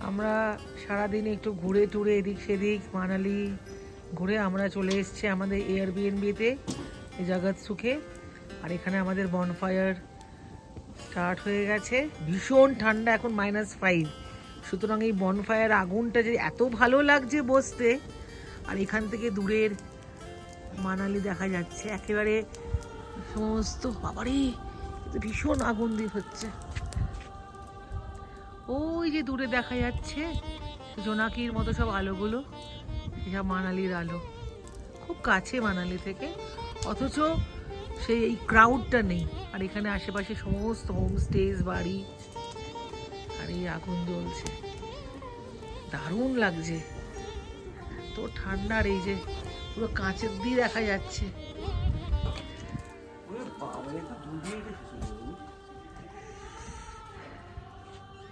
আমরা সারাদিন একটু ঘুরে টুরে এদিক সেদিক মানালি ঘুরে আমরা চলে এসেছি আমাদের এয়ারবিএনবিতে এই জগৎ সুখে। আর এখানে আমাদের বনফায়ার স্টার্ট হয়ে গেছে। ভীষণ ঠান্ডা, এখন -5। সুতরাং এই বনফায়ার আগুনটা যে এত ভালো লাগছে বসতে। আর এখান থেকে দূরের মানালি দেখা যাচ্ছে একেবারে সমস্ত। বাবারে ভীষণ আগুন দিয়ে হচ্ছে। ওই যে দূরে দেখা যাচ্ছে জোনাকির মতো সব আলোগুলো, এসব মানালির আলো। খুব কাছে মানালি থেকে, অথচ সেই এই ক্রাউডটা নেই। আর এখানে আশেপাশে সমস্ত হোমস্টেজ বাড়ি, আর এই আগুন জ্বলছে, দারুণ লাগছে। তো ঠান্ডার এই যে পুরো কাঁচের দিয়ে দেখা যাচ্ছে।